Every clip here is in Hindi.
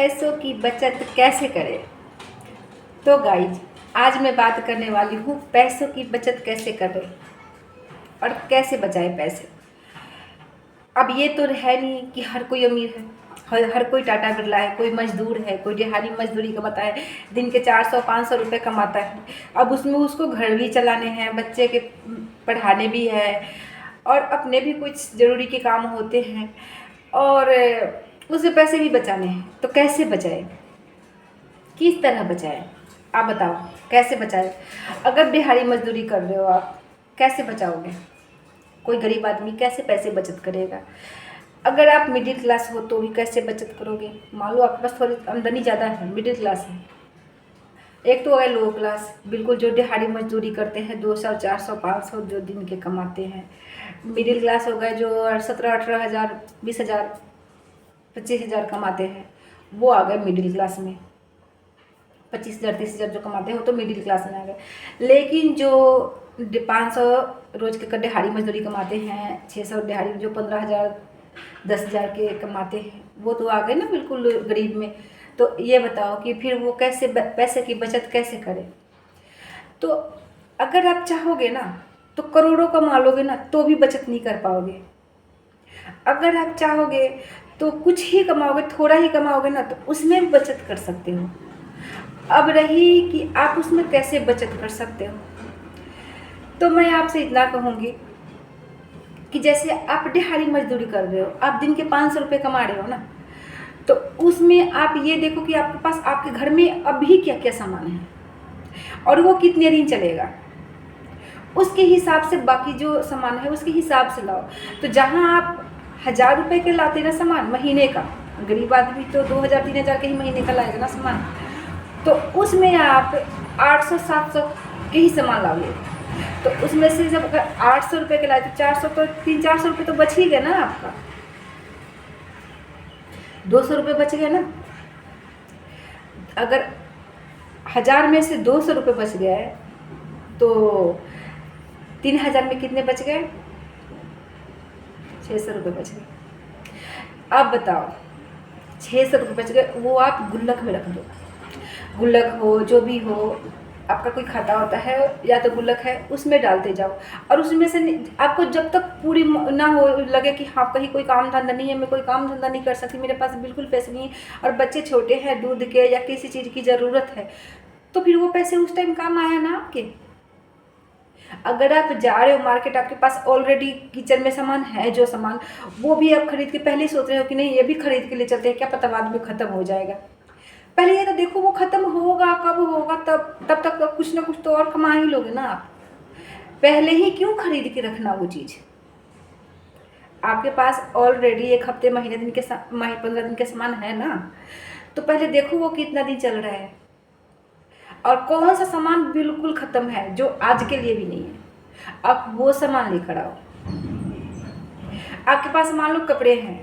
पैसों की बचत कैसे करें। तो गाइज, आज मैं बात करने वाली हूँ पैसों की बचत कैसे करें और कैसे बचाएं पैसे। अब ये तो है नहीं कि हर कोई अमीर है, हर कोई टाटा बिरला है, कोई मजदूर है, कोई दिहाड़ी मजदूरी कमाता है, दिन के 400-500 रुपये कमाता है। अब उसमें उसको घर भी चलाने हैं, बच्चे के पढ़ाने भी है और अपने भी कुछ ज़रूरी के काम होते हैं और उसे पैसे भी बचाने हैं। तो कैसे बचाएं, किस तरह बचाएं, आप बताओ कैसे बचाएं। अगर दिहाड़ी मजदूरी कर रहे हो आप, कैसे बचाओगे। कोई गरीब आदमी कैसे पैसे बचत करेगा। अगर आप मिडिल क्लास हो तो भी कैसे बचत करोगे। मान लो आपके पास थोड़ी आमदनी ज़्यादा है, मिडिल क्लास है। एक तो है लो क्लास, बिल्कुल जो दिहाड़ी मजदूरी करते हैं, 200, 400, 500 जो दिन के कमाते हैं। मिडिल क्लास हो गए जो 17-18 हज़ार, 20 हज़ार, 25 हज़ार कमाते हैं, वो आ गए मिडिल क्लास में। 25 हज़ार, 30 हज़ार जो कमाते हो तो मिडिल क्लास में आ गए। लेकिन जो 500 रोज के दिहाड़ी मजदूरी कमाते हैं, 600 दिहाड़ी, जो 15 हज़ार, 10 हज़ार के कमाते हैं, वो तो आ गए ना बिल्कुल गरीब में। तो ये बताओ कि फिर वो कैसे पैसे की बचत कैसे करें। तो अगर आप चाहोगे ना तो करोड़ों कमा लोगे ना, तो भी बचत नहीं कर पाओगे। अगर आप चाहोगे तो कुछ ही कमाओगे, थोड़ा ही कमाओगे ना, तो उसमें भी बचत कर सकते हो। अब रही कि आप उसमें कैसे बचत कर सकते हो, तो मैं आपसे इतना कहूँगी कि जैसे आप दिहाड़ी मजदूरी कर रहे हो, आप दिन के 500 रुपये कमा रहे हो ना, तो उसमें आप ये देखो कि आपके पास आपके घर में अभी क्या क्या सामान है और वो कितने दिन चलेगा। उसके हिसाब से बाकी जो सामान है उसके हिसाब से लाओ। तो जहाँ आप 1000 रुपये के लाते ना सामान महीने का, गरीब आदमी तो 2000-3000 के ही महीने का लाएगा ना सामान, तो उसमें आप 800-700 के ही सामान लाओगे। तो उसमें से जब अगर 800 रुपये के लाए तो 400 तो 300-400 रुपये तो बच ही गया ना आपका, 200 रुपये बच गए ना। अगर 1000 में से 200 रुपये बच गए तो 3000 में कितने बच गए, 600 रुपये बच गए। अब बताओ 600 रुपये बच गए, वो आप गुल्लक में रख दो। गुल्लक हो, जो भी हो, आपका कोई खाता होता है या तो गुल्लक है, उसमें डालते जाओ। और उसमें से आपको जब तक पूरी ना हो लगे कि हाँ कहीं कोई काम धंधा नहीं है, मैं कोई काम धंधा नहीं कर सकती, मेरे पास बिल्कुल पैसे नहीं है और बच्चे छोटे हैं, दूध के या किसी चीज़ की ज़रूरत है, तो फिर वो पैसे उस टाइम काम आया ना आपके। अगर आप जा रहे हो मार्केट, आपके पास ऑलरेडी किचन में सामान है, जो सामान वो भी आप खरीद के पहले ही सोच रहे हो कि नहीं ये भी खरीद के ले चलते हैं, क्या पता बाद में ख़त्म हो जाएगा। पहले ये तो देखो वो ख़त्म होगा कब होगा, तब तक तो कुछ ना कुछ तो और कमा ही लोगे ना आप। पहले ही क्यों खरीद के रखना वो चीज़। आपके पास ऑलरेडी 1 हफ्ते, महीने दिन के 15 दिन के सामान है ना, तो पहले देखो वो कितना दिन चल रहा है और कौन सा सामान बिल्कुल ख़त्म है जो आज के लिए भी नहीं है, आप वो सामान लेकर आओ। आपके पास मान लो कपड़े हैं,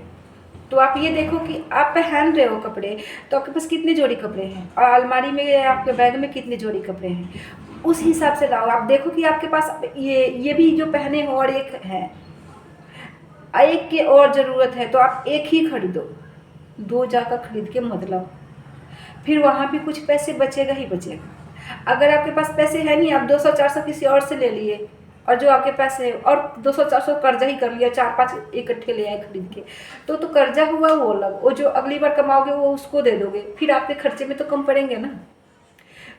तो आप ये देखो कि आप पहन रहे हो कपड़े, तो आपके पास कितने जोड़ी कपड़े हैं और अलमारी में या आपके बैग में कितने जोड़ी कपड़े हैं, उस हिसाब से लाओ। आप देखो कि आपके पास ये भी जो पहने हो और एक है, एक की और ज़रूरत है, तो आप एक ही खरीदो, 2 जाकर खरीद के मत लाओ, फिर वहाँ भी कुछ पैसे बचेगा ही बचेगा। अगर आपके पास पैसे है नहीं, आप 200-400 किसी और से ले लिए और जो आपके पास है, और 200-400 कर्जा ही कर लिया, 4-5 इकट्ठे ले आए खरीद के, तो कर्जा हुआ वो अलग, वो जो अगली बार कमाओगे वो उसको दे दोगे, फिर आपके खर्चे में तो कम पड़ेंगे ना।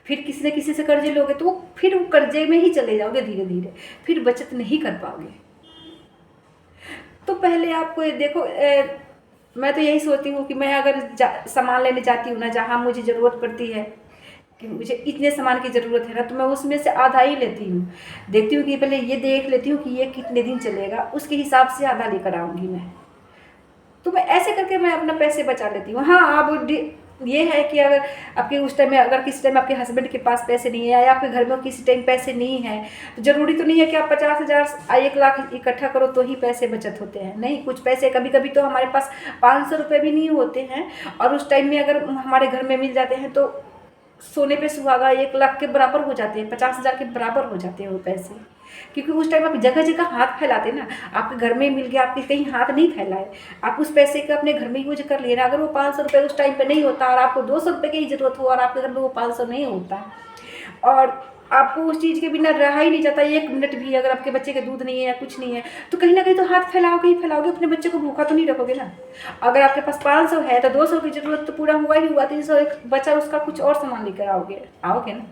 फिर किसी न किसी से कर्जे लोगे तो फिर वो कर्जे में ही चले जाओगे धीरे धीरे, फिर बचत नहीं कर पाओगे। तो पहले आपको ये देखो, मैं तो यही सोचती हूँ कि मैं अगर सामान लेने जाती हूँ ना, जहाँ मुझे ज़रूरत पड़ती है कि मुझे इतने सामान की ज़रूरत है ना, तो मैं उसमें से आधा ही लेती हूँ। देखती हूँ कि पहले ये देख लेती हूँ कि ये कितने दिन चलेगा, उसके हिसाब से आधा लेकर आऊँगी मैं। तो मैं ऐसे करके मैं अपना पैसे बचा लेती हूँ। हाँ, अब ये है कि अगर आपके उस टाइम में, अगर किसी टाइम आपके हस्बैंड के पास पैसे नहीं है या आपके घर में किसी टाइम पैसे नहीं है, तो ज़रूरी तो नहीं है कि आप 50,000 1 लाख इकट्ठा करो तो ही पैसे बचत होते हैं। नहीं, कुछ पैसे कभी कभी तो हमारे पास 500 रुपये भी नहीं होते हैं और उस टाइम में अगर हमारे घर में मिल जाते हैं तो सोने पे सुहागा 1 लाख के बराबर हो जाते हैं, 50,000 के बराबर हो जाते हैं वो पैसे। क्योंकि उस टाइम आप जगह जगह हाथ फैलाते ना, आपके घर में मिल गया, आपके कहीं हाथ नहीं फैलाए, आप उस पैसे का अपने घर में यूज कर लिए ना। अगर वो 500 रुपये उस टाइम पे नहीं होता और आपको 200 रुपये की ज़रूरत हो और आपके घर में वो 500 नहीं होता और आपको उस चीज़ के बिना रहा ही नहीं जाता 1 मिनट भी, अगर आपके बच्चे के दूध नहीं है या कुछ नहीं है, तो कहीं ना कहीं तो हाथ फैलाओगे ही फैलाओगे, अपने बच्चे को भूखा तो नहीं रखोगे ना। अगर आपके पास 500 है तो 200 की ज़रूरत तो पूरा हुआ ही हुआ, 300 एक बचा उसका कुछ और सामान लेकर आओगे ना।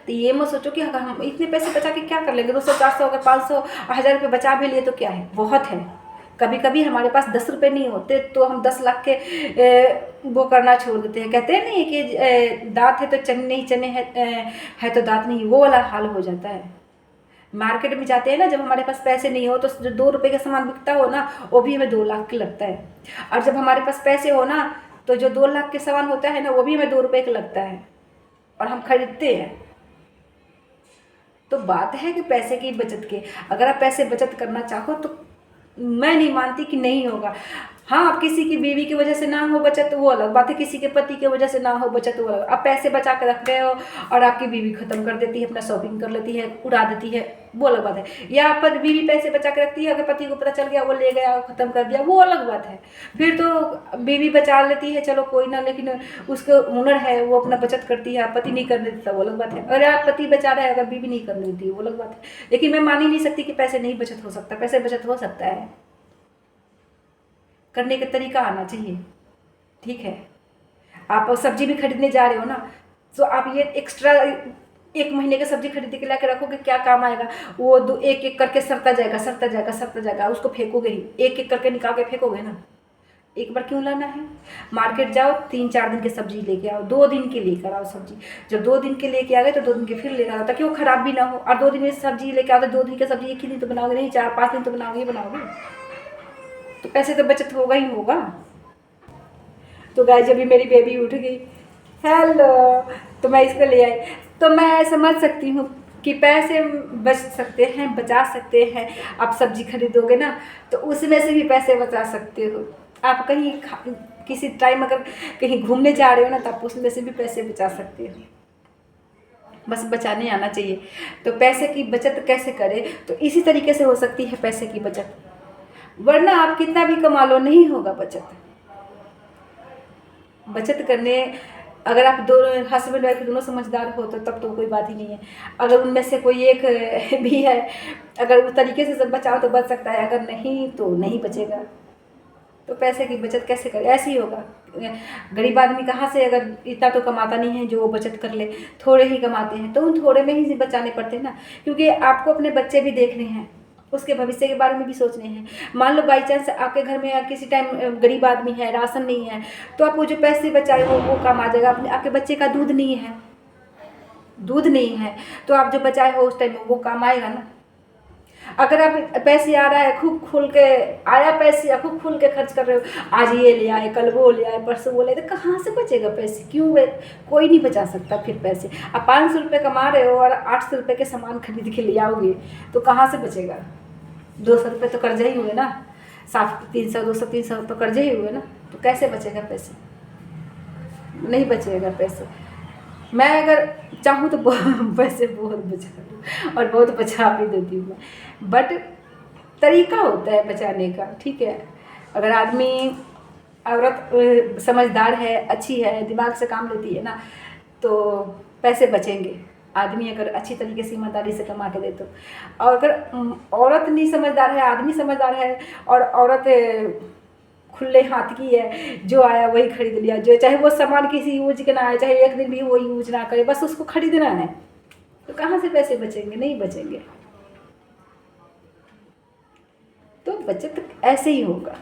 तो ये मत सोचो कि अगर हम इतने पैसे बचा के क्या कर लेंगे, 200 400 अगर 500 1000 रुपये बचा भी लिए तो क्या है, बहुत है। कभी कभी हमारे पास 10 रुपये नहीं होते तो हम 10 लाख के वो करना छोड़ देते हैं। कहते हैं नहीं कि दांत है तो चने नहीं, चने है तो दांत नहीं, वो वाला हाल हो जाता है। मार्केट में जाते हैं ना, जब हमारे पास पैसे नहीं हो तो जो 2 रुपये का सामान बिकता हो ना, वो भी हमें 2 लाख का लगता है। और जब हमारे पास पैसे हो ना, तो जो 2 लाख के सामान होता है ना, वो भी हमें 2 रुपये का लगता है और हम खरीदते हैं। तो बात है कि पैसे की बचत के, अगर आप पैसे बचत करना चाहो तो मैं नहीं मानती कि नहीं होगा। हाँ, आप किसी की बीवी की वजह से ना हो बचत वो अलग बात है, किसी के पति की वजह से ना हो बचत वो अलग। आप पैसे बचा के रख रहे हो और आपकी बीवी खत्म कर देती है, अपना शॉपिंग कर लेती है, उड़ा देती है, वो अलग बात है। या पर बीवी पैसे बचा के रखती है, अगर पति को पता चल गया वो ले गया खत्म कर दिया, वो अलग बात है। फिर तो बीवी बचा लेती है, चलो कोई ना, लेकिन उसको हुनर है, वो अपना बचत करती है, पति नहीं करने देता, वो अलग बात है। अगर आप पति बचा रहे हैं, अगर बीवी नहीं करने देती, वो अलग बात है। लेकिन मैं मान ही नहीं सकती कि पैसे नहीं बचत हो सकता, पैसे बचत हो सकता है, करने का तरीका आना चाहिए। ठीक है, आप सब्जी भी खरीदने जा रहे हो ना, तो आप ये एक्स्ट्रा 1 महीने का सब्जी खरीद के लाके रखोगे, क्या काम आएगा? वो एक एक करके सरता जाएगा, सरता जाएगा, सरता जाएगा, उसको फेंकोगे ही, एक एक करके निकाल के फेंकोगे ना। एक बार क्यों लाना है? मार्केट जाओ, 3-4 दिन की सब्जी लेके आओ, 2 दिन के लेकर आओ सब्जी। जब 2 दिन के लेके आ गए तो 2 दिन के फिर लेकर आओ, ताकि वो खराब भी ना हो। और 2 दिन में सब्जी लेके आओ तो 2 दिन की सब्जी एक ही दिन तो बनाओगे नहीं, 4-5 दिन तो बनाओगे। तो पैसे तो बचत होगा ही होगा। तो गाइस, जब भी मेरी बेबी उठ गई, हेलो, तो मैं इसको ले आई, तो मैं समझ सकती हूँ कि पैसे बच सकते हैं, बचा सकते हैं। आप सब्जी खरीदोगे ना, तो उसमें से भी पैसे बचा सकते हो। आप कहीं किसी टाइम अगर कहीं घूमने जा रहे हो ना, तो आप उसमें से भी पैसे बचा सकते हो। बस बचाने आना चाहिए। तो पैसे की बचत कैसे करें? तो इसी तरीके से हो सकती है पैसे की बचत, वरना आप कितना भी कमा लो नहीं होगा बचत। बचत करने, अगर आप दोनों हस्बैंड वाइफ दोनों समझदार हो तो तब तो कोई बात ही नहीं है। अगर उनमें से कोई एक भी है, अगर उस तरीके से सब बचाओ तो बच सकता है, अगर नहीं तो नहीं बचेगा। तो पैसे की बचत कैसे करें? ऐसे ही होगा। गरीब आदमी कहाँ से, अगर इतना तो कमाता नहीं है जो वो बचत कर ले, थोड़े ही कमाते हैं, तो उन थोड़े में ही बचाने पड़ते हैं ना। क्योंकि आपको अपने बच्चे भी देखने हैं, उसके भविष्य के बारे में भी सोचने हैं। मान लो बाई चांस आपके घर में किसी टाइम गरीब आदमी है, राशन नहीं है, तो आप वो जो पैसे बचाए वो काम आ जाएगा। आपके बच्चे का दूध नहीं है तो आप जो बचाए हो उस टाइम वो काम आएगा ना। अगर आप पैसे आ रहा है, खूब खुल के आया पैसे, या खूब खुल के खर्च कर रहे हो, आज ये ले आए, कल वो ले आए, परसों वो ले, तो कहाँ से बचेगा पैसे? क्यों कोई नहीं बचा सकता फिर पैसे। आप 500 रुपये कमा रहे हो और 800 रुपये के सामान खरीद के ले आओगे तो कहाँ से बचेगा? 200 रुपये तो कर्जा ही हुए ना, साफ 300 तो कर्जे ही हुए ना। तो कैसे बचेगा पैसे? नहीं बचेगा पैसे। मैं अगर चाहूँ तो पैसे बहुत बचा दूँ और बहुत बचा भी देती हूँ मैं, बट तरीका होता है बचाने का। ठीक है, अगर औरत समझदार है, अच्छी है, दिमाग से काम लेती है ना, तो पैसे बचेंगे। आदमी अगर अच्छी तरीके से ईमानदारी से कमा के दे तो। और अगर औरत नहीं समझदार है, आदमी समझदार है और औरत खुले हाथ की है, जो आया वही खरीद लिया, जो चाहे वो सामान किसी यूज के ना आए, चाहे एक दिन भी वो यूज ना करे, बस उसको खरीदना है, तो कहाँ से पैसे बचेंगे? नहीं बचेंगे। तो बचत ऐसे ही होगा।